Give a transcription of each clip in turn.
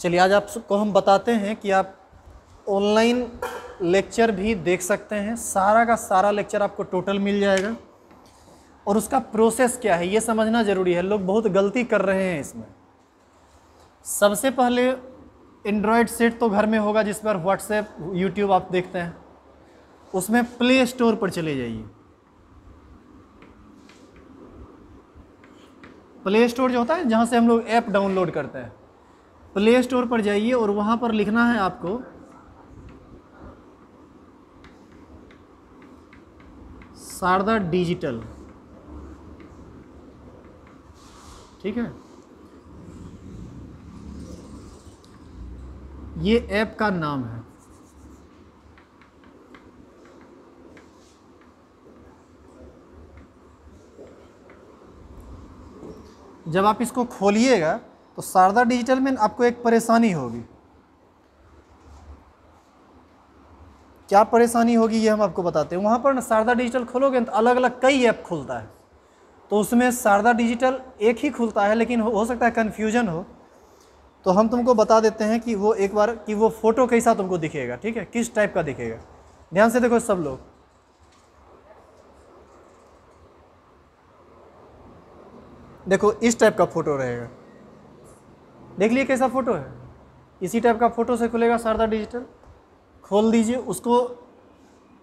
चलिए आज आपको हम बताते हैं कि आप ऑनलाइन लेक्चर भी देख सकते हैं। सारा का सारा लेक्चर आपको टोटल मिल जाएगा और उसका प्रोसेस क्या है ये समझना ज़रूरी है। लोग बहुत गलती कर रहे हैं इसमें। सबसे पहले एंड्रॉयड सेट तो घर में होगा जिस पर व्हाट्सएप यूट्यूब आप देखते हैं, उसमें प्ले स्टोर पर चले जाइए। प्ले स्टोर जो होता है जहाँ से हम लोग ऐप डाउनलोड करते हैं, प्ले स्टोर पर जाइए और वहाँ पर लिखना है आपको शारदा डिजिटल। ठीक है, ये ऐप का नाम है। जब आप इसको खोलिएगा तो शारदा डिजिटल में आपको एक परेशानी होगी। क्या परेशानी होगी ये हम आपको बताते हैं। वहाँ पर ना शारदा डिजिटल खोलोगे तो अलग अलग कई ऐप खुलता है, तो उसमें शारदा डिजिटल एक ही खुलता है, लेकिन हो सकता है कन्फ्यूजन हो। तो हम तुमको बता देते हैं कि वो एक बार कि वो फ़ोटो कैसा तुमको दिखेगा। ठीक है, किस टाइप का दिखेगा, ध्यान से देखो सब लोग। देखो इस टाइप का फ़ोटो रहेगा, देख लिए कैसा फ़ोटो है। इसी टाइप का फ़ोटो से खुलेगा शारदा डिजिटल। खोल दीजिए, उसको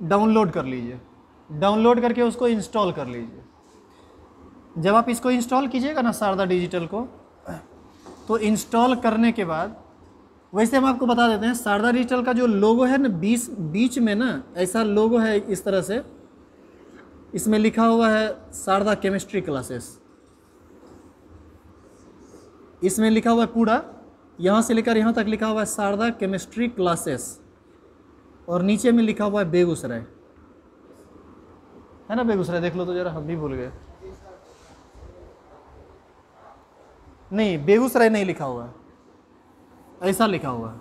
डाउनलोड कर लीजिए। डाउनलोड करके उसको इंस्टॉल कर लीजिए। जब आप इसको इंस्टॉल कीजिएगा ना शारदा डिजिटल को, तो इंस्टॉल करने के बाद वैसे हम आपको बता देते हैं शारदा डिजिटल का जो लोगो है ना, बीच में ना ऐसा लोगो है इस तरह से। इसमें लिखा हुआ है शारदा केमिस्ट्री क्लासेस। इसमें लिखा हुआ है पूरा, यहाँ से लेकर यहाँ तक लिखा हुआ है शारदा केमिस्ट्री क्लासेस, और नीचे में लिखा हुआ है बेगूसराय। है ना बेगूसराय, देख लो तो जरा, हम भी भूल गए। नहीं, बेगूसराय नहीं लिखा हुआ है, ऐसा लिखा हुआ है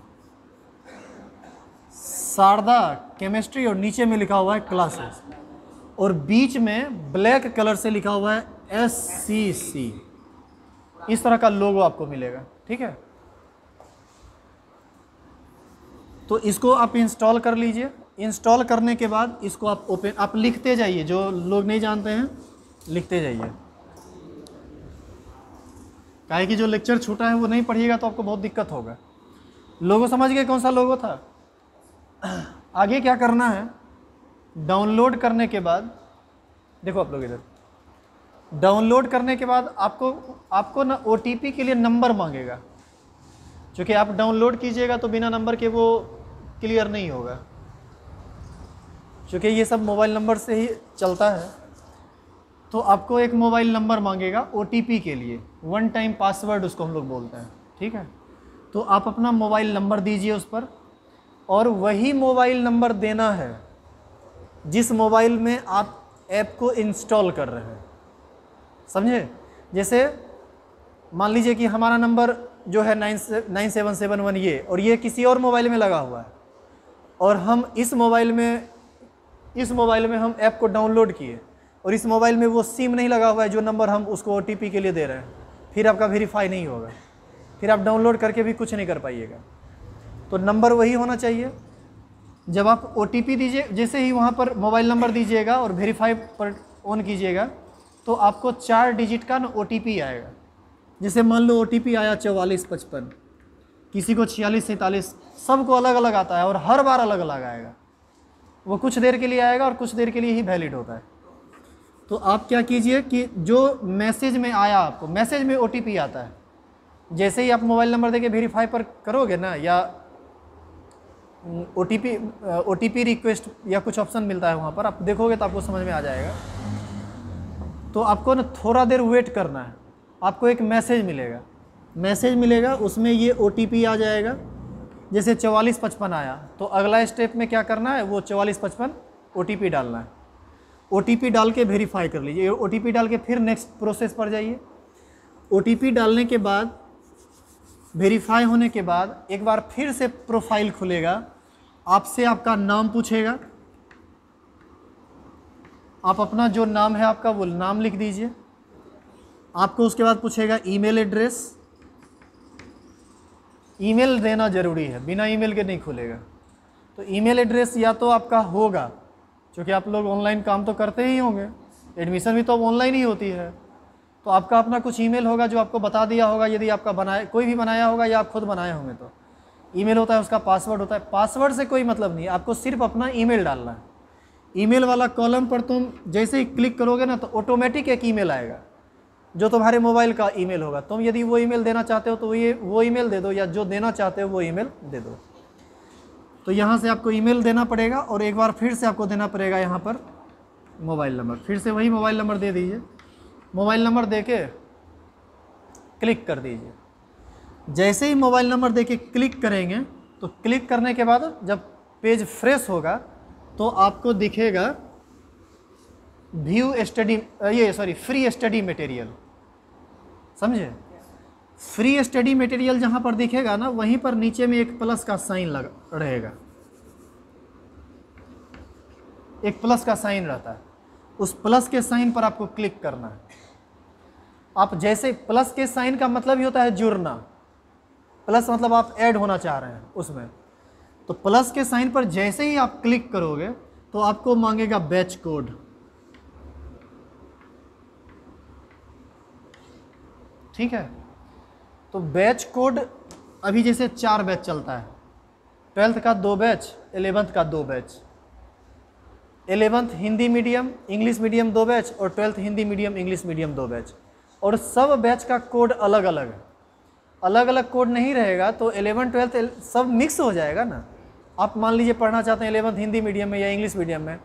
शारदा केमिस्ट्री, और नीचे में लिखा हुआ है क्लासेस, और बीच में ब्लैक कलर से लिखा हुआ है SCC। इस तरह का लोगो आपको मिलेगा। ठीक है, तो इसको आप इंस्टॉल कर लीजिए। इंस्टॉल करने के बाद इसको आप ओपन, आप लिखते जाइए, जो लोग नहीं जानते हैं लिखते जाइए। काहे कि जो लेक्चर छूटा है वो नहीं पढ़िएगा तो आपको बहुत दिक्कत होगा। लोगो समझ गए कौन सा लोगो था। आगे क्या करना है, डाउनलोड करने के बाद देखो आप लोग इधर, डाउनलोड करने के बाद आपको ना OTP के लिए नंबर मांगेगा। क्योंकि आप डाउनलोड कीजिएगा तो बिना नंबर के वो क्लियर नहीं होगा, क्योंकि ये सब मोबाइल नंबर से ही चलता है। तो आपको एक मोबाइल नंबर मांगेगा OTP के लिए, वन टाइम पासवर्ड उसको हम लोग बोलते हैं। ठीक है, तो आप अपना मोबाइल नंबर दीजिए उस पर, और वही मोबाइल नंबर देना है जिस मोबाइल में आप ऐप को इंस्टॉल कर रहे हैं। समझे, जैसे मान लीजिए कि हमारा नंबर जो है 9771 ये, और ये किसी और मोबाइल में लगा हुआ है, और हम इस मोबाइल में हम ऐप को डाउनलोड किए, और इस मोबाइल में वो सिम नहीं लगा हुआ है जो नंबर हम उसको OTP के लिए दे रहे हैं, फिर आपका वेरीफाई नहीं होगा, फिर आप डाउनलोड करके भी कुछ नहीं कर पाइएगा। तो नंबर वही होना चाहिए। जब आप OTP दीजिए, जैसे ही वहाँ पर मोबाइल नंबर दीजिएगा और वेरीफाई पर ऑन कीजिएगा, तो आपको 4 डिजिट का ना OTP आएगा। जैसे मान लो OTP आया 4455, किसी को 4647, सबको अलग अलग आता है और हर बार अलग अलग आएगा। वो कुछ देर के लिए आएगा और कुछ देर के लिए ही वैलिड होता है। तो आप क्या कीजिए कि जो मैसेज में आया, आपको मैसेज में OTP आता है, जैसे ही आप मोबाइल नंबर देके वेरीफाई पर करोगे ना, या OTP रिक्वेस्ट या कुछ ऑप्शन मिलता है वहाँ पर, आप देखोगे तो आपको समझ में आ जाएगा। तो आपको ना थोड़ा देर वेट करना है, आपको एक मैसेज मिलेगा, उसमें ये OTP आ जाएगा। जैसे 4455 आया, तो अगला स्टेप में क्या करना है, वो 4455 OTP डालना है। OTP डाल के वेरीफाई कर लीजिए। OTP डाल के फिर नेक्स्ट प्रोसेस पर जाइए। OTP डालने के बाद, वेरीफाई होने के बाद एक बार फिर से प्रोफाइल खुलेगा, आपसे आपका नाम पूछेगा। आप अपना जो नाम है आपका वो नाम लिख दीजिए। आपको उसके बाद पूछेगा ईमेल एड्रेस, ईमेल देना ज़रूरी है, बिना ईमेल के नहीं खुलेगा। तो ईमेल एड्रेस या तो आपका होगा, क्योंकि आप लोग ऑनलाइन काम तो करते ही होंगे, एडमिशन भी तो ऑनलाइन ही होती है, तो आपका अपना कुछ ईमेल होगा जो आपको बता दिया होगा, यदि आपका बनाया कोई भी बनाया होगा या आप खुद बनाए होंगे तो ईमेल होता है, उसका पासवर्ड होता है। पासवर्ड से कोई मतलब नहीं है, आपको सिर्फ अपना ईमेल डालना है। ईमेल वाला कॉलम पर तुम जैसे ही क्लिक करोगे ना तो ऑटोमेटिक एक ईमेल आएगा जो तुम्हारे मोबाइल का ईमेल होगा। तुम यदि वो ईमेल देना चाहते हो तो वो ईमेल दे दो, या जो देना चाहते हो वो ईमेल दे दो। तो यहाँ से आपको ईमेल देना पड़ेगा और एक बार फिर से आपको देना पड़ेगा यहाँ पर मोबाइल नंबर। फिर से वही मोबाइल नंबर दे दीजिए, मोबाइल नंबर दे के क्लिक कर दीजिए। जैसे ही मोबाइल नंबर दे के क्लिक करेंगे तो क्लिक करने के बाद जब पेज फ्रेश होगा तो आपको दिखेगा view study, free study material, समझे? फ्री स्टडी मटेरियल जहाँ पर दिखेगा ना, वहीं पर नीचे में एक प्लस का साइन लगा रहेगा, एक प्लस का साइन रहता है, उस प्लस के साइन पर आपको क्लिक करना है। आप जैसे प्लस के साइन का मतलब ही होता है जुड़ना, प्लस मतलब आप ऐड होना चाह रहे हैं उसमें। तो प्लस के साइन पर जैसे ही आप क्लिक करोगे तो आपको मांगेगा बैच कोड। ठीक है, तो बैच कोड अभी जैसे 4 बैच चलता है, 12th का 2 बैच, 11th का 2 batch, 11th Hindi medium English medium 2 batch और 12th Hindi medium English medium 2 batch. और सब बैच का कोड अलग अलग है, अलग अलग कोड नहीं रहेगा तो 11 12 सब मिक्स हो जाएगा ना। आप मान लीजिए पढ़ना चाहते हैं 11th हिंदी मीडियम में या इंग्लिश मीडियम में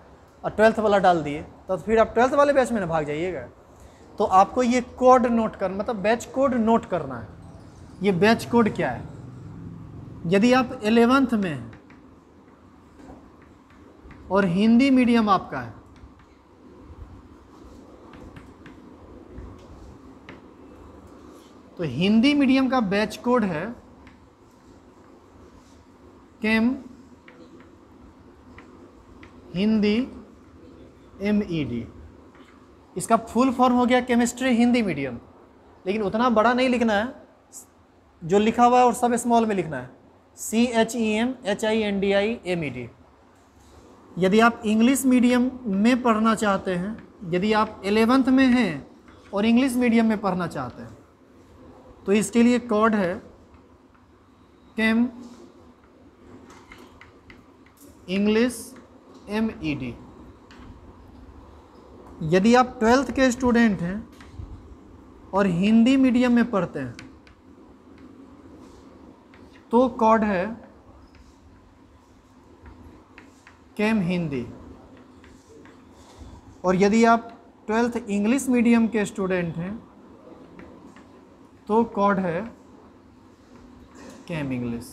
और 12th वाला डाल दिए, तो फिर आप 12th वाले बैच में ना भाग जाइएगा। तो आपको ये कोड नोट करना, मतलब बैच कोड नोट करना है। ये बैच कोड क्या है? यदि आप 11th में हैं और हिंदी मीडियम आपका है तो हिंदी मीडियम का बैच कोड है केम हिंदी MED। इसका फुल फॉर्म हो गया केमिस्ट्री हिंदी मीडियम, लेकिन उतना बड़ा नहीं लिखना है, जो लिखा हुआ है और सब स्मॉल में लिखना है, CHEMHINDI MED। यदि आप इंग्लिश मीडियम में पढ़ना चाहते हैं, यदि आप 11th में हैं और इंग्लिश मीडियम में पढ़ना चाहते हैं तो इसके लिए कोड है केम इंग्लिश MED। यदि आप 12th के स्टूडेंट हैं और हिंदी मीडियम में पढ़ते हैं तो कोड है केम हिंदी। और यदि आप 12th इंग्लिश मीडियम के स्टूडेंट हैं तो कोड है केम इंग्लिश।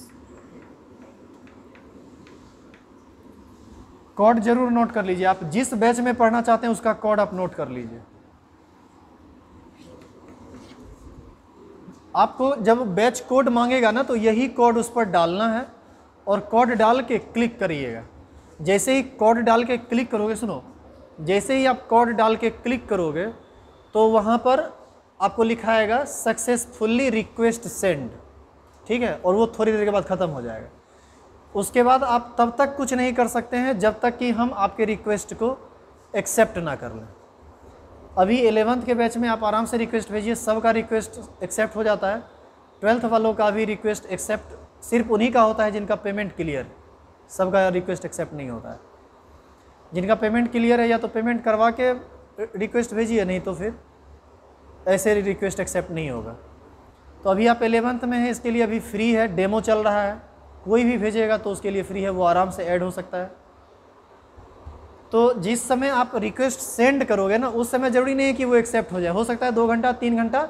कोड जरूर नोट कर लीजिए, आप जिस बैच में पढ़ना चाहते हैं उसका कोड आप नोट कर लीजिए। आपको जब बैच कोड मांगेगा ना तो यही कोड उस पर डालना है और कोड डाल के क्लिक करिएगा। जैसे ही कोड डाल के क्लिक करोगे, सुनो, जैसे ही आप कोड डाल के क्लिक करोगे तो वहाँ पर आपको लिखाएगा सक्सेसफुली रिक्वेस्ट सेंड, ठीक है, और वो थोड़ी देर के बाद ख़त्म हो जाएगा। उसके बाद आप तब तक कुछ नहीं कर सकते हैं जब तक कि हम आपके रिक्वेस्ट को एक्सेप्ट ना कर लें। अभी 11th के बैच में आप आराम से रिक्वेस्ट भेजिए, सबका रिक्वेस्ट एक्सेप्ट हो जाता है। 12th वालों का भी रिक्वेस्ट एक्सेप्ट सिर्फ उन्हीं का होता है जिनका पेमेंट क्लियर, सबका रिक्वेस्ट एक्सेप्ट नहीं होता है। जिनका पेमेंट क्लियर है या तो पेमेंट करवा के रिक्वेस्ट भेजिए, नहीं तो फिर ऐसे रिक्वेस्ट एक्सेप्ट नहीं होगा। तो अभी आप 11th में हैं, इसके लिए अभी फ्री है, डेमो चल रहा है, कोई भी भेजेगा तो उसके लिए फ्री है, वो आराम से ऐड हो सकता है। तो जिस समय आप रिक्वेस्ट सेंड करोगे ना, उस समय ज़रूरी नहीं है कि वो एक्सेप्ट हो जाए, हो सकता है 2 घंटा 3 घंटा,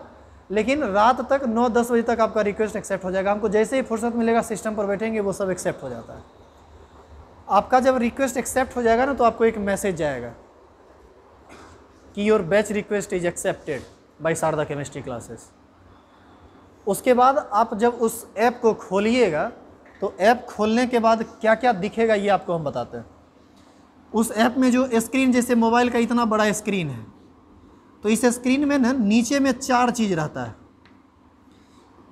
लेकिन रात तक 9-10 बजे तक आपका रिक्वेस्ट एक्सेप्ट हो जाएगा। हमको जैसे ही फुर्सत मिलेगा सिस्टम पर बैठेंगे वो सब एक्सेप्ट हो जाता है। आपका जब रिक्वेस्ट एक्सेप्ट हो जाएगा ना तो आपको एक मैसेज जाएगा कि your batch request is accepted by Sharda chemistry classes. उसके बाद आप जब उस ऐप को खोलिएगा तो ऐप खोलने के बाद क्या क्या दिखेगा ये आपको हम बताते हैं। उस ऐप में जो स्क्रीन, जैसे मोबाइल का इतना बड़ा स्क्रीन है, तो इस स्क्रीन में ना नीचे में 4 चीज़ रहता है।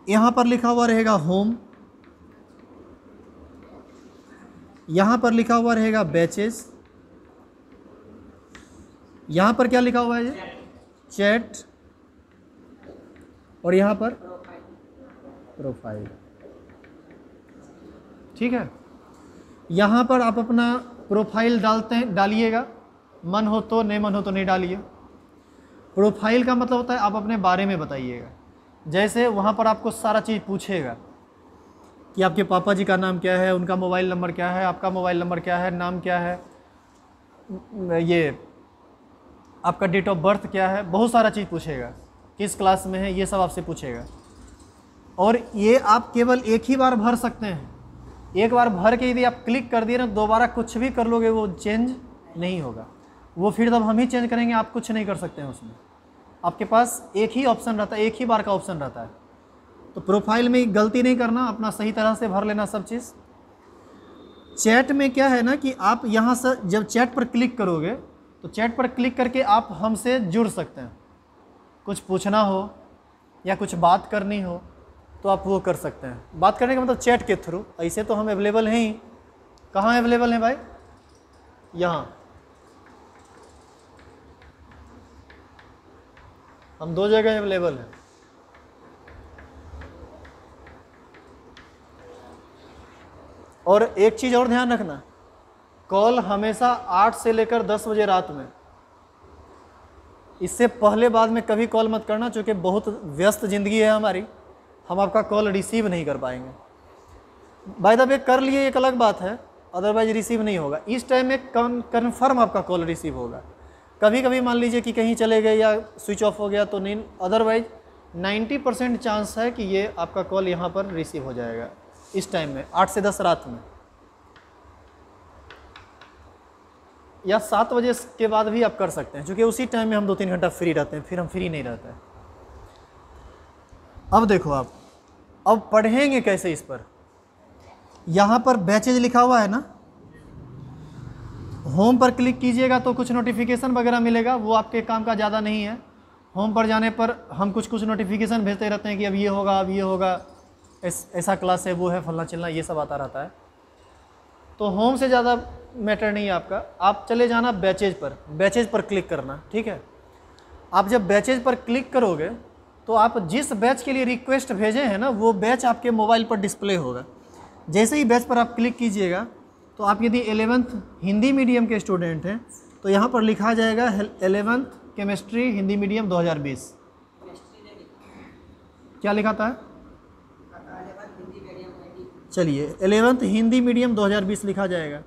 यहाँ पर लिखा हुआ रहेगा होम, यहाँ पर लिखा हुआ रहेगा बैचेस, यहाँ पर क्या लिखा हुआ है ये, चैट, और यहाँ पर प्रोफाइल। ठीक है, यहाँ पर आप अपना प्रोफाइल डालिएगा, मन हो तो, नहीं मन हो तो नहीं डालिए। प्रोफाइल का मतलब होता है आप अपने बारे में बताइएगा। जैसे वहाँ पर आपको सारा चीज़ पूछेगा कि आपके पापा जी का नाम क्या है, उनका मोबाइल नंबर क्या है, आपका मोबाइल नंबर क्या है, नाम क्या है, ये आपका डेट ऑफ बर्थ क्या है, बहुत सारा चीज़ पूछेगा, किस क्लास में है, ये सब आपसे पूछेगा। और ये आप केवल एक ही बार भर सकते हैं। एक बार भर के यदि आप क्लिक कर दिए ना, दोबारा कुछ भी कर लोगे वो चेंज नहीं होगा, वो फिर तब हम ही चेंज करेंगे, आप कुछ नहीं कर सकते हैं उसमें। आपके पास एक ही ऑप्शन रहता है, एक ही बार का ऑप्शन रहता है। तो प्रोफाइल में गलती नहीं करना, अपना सही तरह से भर लेना सब चीज़। चैट में क्या है ना कि आप यहाँ से जब चैट पर क्लिक करोगे तो चैट पर क्लिक करके आप हमसे जुड़ सकते हैं। कुछ पूछना हो या कुछ बात करनी हो तो आप वो कर सकते हैं। बात करने का मतलब चैट के थ्रू, ऐसे तो हम अवेलेबल हैं ही। कहाँ अवेलेबल हैं भाई? यहाँ हम 2 जगह अवेलेबल हैं। और एक चीज़ और ध्यान रखना, कॉल हमेशा 8 से लेकर 10 बजे रात में, इससे पहले बाद में कभी कॉल मत करना, क्योंकि बहुत व्यस्त ज़िंदगी है हमारी, हम आपका कॉल रिसीव नहीं कर पाएंगे। बाय द वे कर लिए एक अलग बात है, अदरवाइज रिसीव नहीं होगा। इस टाइम में कन्फर्म आपका कॉल रिसीव होगा। कभी कभी मान लीजिए कि कहीं चले गए या स्विच ऑफ हो गया तो नहीं, अदरवाइज 90% चांस है कि ये आपका कॉल यहाँ पर रिसीव हो जाएगा इस टाइम में, 8 से 10 रात में, या 7 बजे के बाद भी आप कर सकते हैं, क्योंकि उसी टाइम में हम 2-3 घंटा फ्री रहते हैं, फिर हम फ्री नहीं रहते हैं। अब देखो आप, अब पढ़ेंगे कैसे इस पर। यहाँ पर बैचेज लिखा हुआ है ना, होम पर क्लिक कीजिएगा तो कुछ नोटिफिकेशन वगैरह मिलेगा, वो आपके काम का ज़्यादा नहीं है। होम पर जाने पर हम कुछ नोटिफिकेशन भेजते रहते हैं कि अब ये होगा, अब ये होगा, ऐसा क्लास है, वो है, फलना चिलना, ये सब आता रहता है। तो होम से ज़्यादा मैटर नहीं है आपका। आप चले जाना बैचेज पर क्लिक करना। ठीक है, आप जब बैचेज पर क्लिक करोगे तो आप जिस बैच के लिए रिक्वेस्ट भेजे हैं ना, वो बैच आपके मोबाइल पर डिस्प्ले होगा। जैसे ही बैच पर आप क्लिक कीजिएगा तो आप यदि 11th हिंदी मीडियम के स्टूडेंट हैं तो यहाँ पर लिखा जाएगा 11th केमिस्ट्री हिंदी मीडियम 2020। क्या लिखाता है? चलिए 11th हिंदी मीडियम 2020 लिखा जाएगा।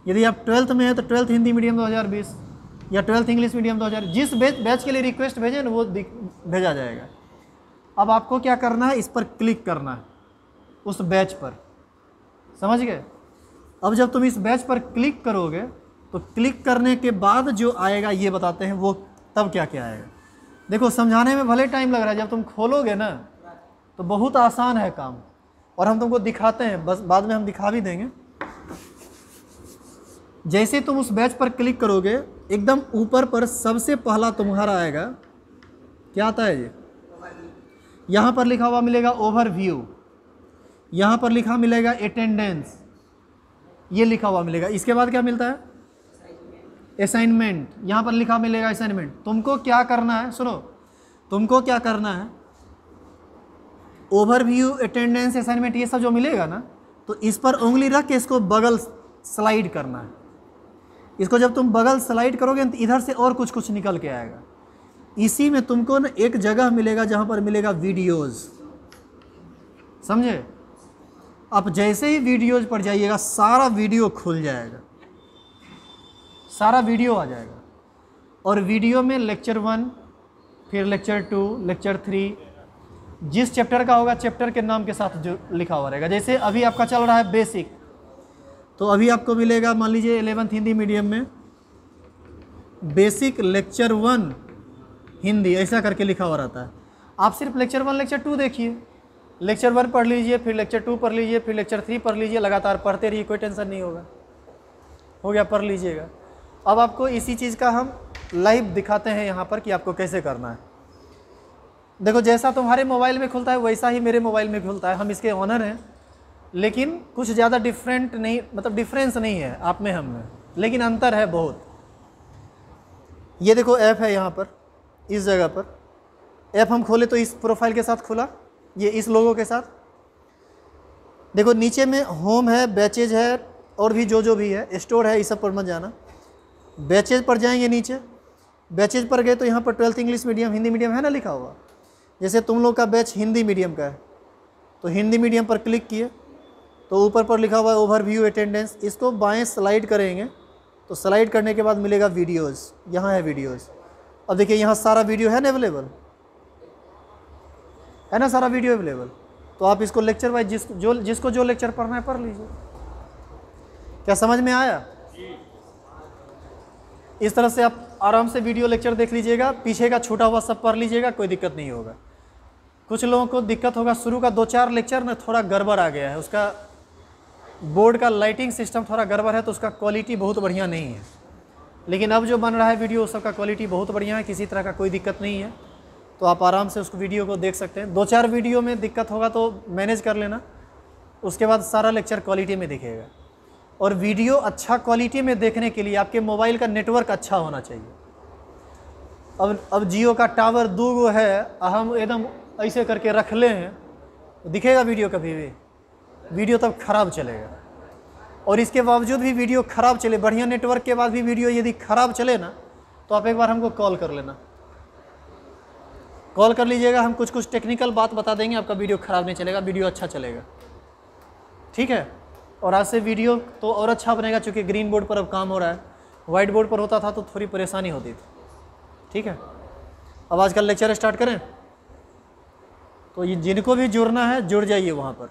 यदि आप 12th में हैं तो 12th हिंदी मीडियम 2020 या 12th इंग्लिश मीडियम 2020, जिस बैच के लिए रिक्वेस्ट भेजें ना वो भेजा जाएगा। अब आपको क्या करना है, इस पर क्लिक करना है, उस बैच पर। समझ गए? अब जब तुम इस बैच पर क्लिक करोगे तो क्लिक करने के बाद जो आएगा ये बताते हैं, वो तब क्या क्या आएगा। देखो समझाने में भले टाइम लग रहा है, जब तुम खोलोगे ना तो बहुत आसान है काम, और हम तुमको दिखाते हैं, बस बाद में हम दिखा भी देंगे। जैसे तुम उस बैच पर क्लिक करोगे, एकदम ऊपर पर सबसे पहला तुम्हारा आएगा, क्या आता है ये, यहाँ पर लिखा हुआ मिलेगा ओवरव्यू, यहाँ पर लिखा मिलेगा अटेंडेंस, ये लिखा हुआ मिलेगा। इसके बाद क्या मिलता है, असाइनमेंट, यहाँ पर लिखा मिलेगा असाइनमेंट। तुमको क्या करना है, सुनो, तुमको क्या करना है, ओवरव्यू, अटेंडेंस, असाइनमेंट, ये सब जो मिलेगा ना, तो इस पर उंगली रख के इसको बगल स्लाइड करना है। इसको जब तुम बगल स्लाइड करोगे तो इधर से और कुछ निकल के आएगा। इसी में तुमको ना एक जगह मिलेगा जहाँ पर मिलेगा वीडियोज़, समझे? आप जैसे ही वीडियोज़ पर जाइएगा सारा वीडियो खुल जाएगा, सारा वीडियो आ जाएगा। और वीडियो में लेक्चर 1, फिर लेक्चर 2, लेक्चर 3, जिस चैप्टर का होगा चैप्टर के नाम के साथ जो लिखा हुआ रहेगा। जैसे अभी आपका चल रहा है बेसिक, तो अभी आपको मिलेगा, मान लीजिए 11th हिंदी मीडियम में बेसिक लेक्चर 1 हिंदी, ऐसा करके लिखा हुआ रहता है। आप सिर्फ लेक्चर 1, लेक्चर 2 देखिए, लेक्चर 1 पढ़ लीजिए, फिर लेक्चर 2 पढ़ लीजिए, फिर लेक्चर 3 पढ़ लीजिए, लगातार पढ़ते रहिए, कोई टेंशन नहीं होगा। हो गया, पढ़ लीजिएगा। अब आपको इसी चीज़ का हम लाइव दिखाते हैं यहाँ पर कि आपको कैसे करना है। देखो जैसा तुम्हारे मोबाइल में खुलता है वैसा ही मेरे मोबाइल में खुलता है, हम इसके ऑनर हैं। लेकिन कुछ ज़्यादा डिफरेंट नहीं, मतलब डिफरेंस नहीं है आप में हम में, लेकिन अंतर है बहुत। ये देखो ऐप है यहाँ पर, इस जगह पर ऐप हम खोले तो इस प्रोफाइल के साथ खुला, ये इस लोगों के साथ। देखो नीचे में होम है, बैचेज है, और भी जो भी है, स्टोर है, इस सब पर मत जाना। बैचेज पर जाएंगे, नीचे बैचेज पर गए तो यहाँ पर 12th English medium, Hindi medium है ना लिखा हुआ। जैसे तुम लोग का बैच हिंदी मीडियम का है तो हिंदी मीडियम पर क्लिक किए तो ऊपर पर लिखा हुआ है ओवरव्यू अटेंडेंस। इसको बाएं स्लाइड करेंगे तो स्लाइड करने के बाद मिलेगा वीडियोज़, यहाँ है वीडियोज़। अब देखिए यहाँ सारा वीडियो है ना अवेलेबल, है ना सारा वीडियो अवेलेबल। तो आप इसको लेक्चर वाइज जिसको जो लेक्चर पढ़ना है पढ़ लीजिए। क्या समझ में आया? इस तरह से आप आराम से वीडियो लेक्चर देख लीजिएगा, पीछे का छूटा हुआ सब पढ़ लीजिएगा, कोई दिक्कत नहीं होगा। कुछ लोगों को दिक्कत होगा, शुरू का 2-4 लेक्चर में थोड़ा गड़बड़ आ गया है, उसका बोर्ड का लाइटिंग सिस्टम थोड़ा गड़बड़ है तो उसका क्वालिटी बहुत बढ़िया नहीं है। लेकिन अब जो बन रहा है वीडियो सबका क्वालिटी बहुत बढ़िया है, किसी तरह का कोई दिक्कत नहीं है। तो आप आराम से उसको वीडियो को देख सकते हैं। 2-4 वीडियो में दिक्कत होगा तो मैनेज कर लेना, उसके बाद सारा लेक्चर क्वालिटी में दिखेगा। और वीडियो अच्छा क्वालिटी में देखने के लिए आपके मोबाइल का नेटवर्क अच्छा होना चाहिए। अब जियो का टावर 2 गो है, हम एकदम ऐसे करके रख ले हैं तो दिखेगा वीडियो कभी भी? वीडियो तब खराब चलेगा। और इसके बावजूद भी वीडियो खराब चले, बढ़िया नेटवर्क के बाद भी वीडियो यदि खराब चले ना, तो आप एक बार हमको कॉल कर लेना, कॉल कर लीजिएगा, हम कुछ टेक्निकल बात बता देंगे, आपका वीडियो ख़राब नहीं चलेगा, वीडियो अच्छा चलेगा। ठीक है? और आज से वीडियो तो और अच्छा बनेगा, चूँकि ग्रीन बोर्ड पर अब काम हो रहा है, वाइट बोर्ड पर होता था तो थोड़ी परेशानी होती थी। ठीक है? अब आजकल लेक्चर स्टार्ट करें तो ये जिनको भी जुड़ना है जुड़ जाइए वहाँ पर।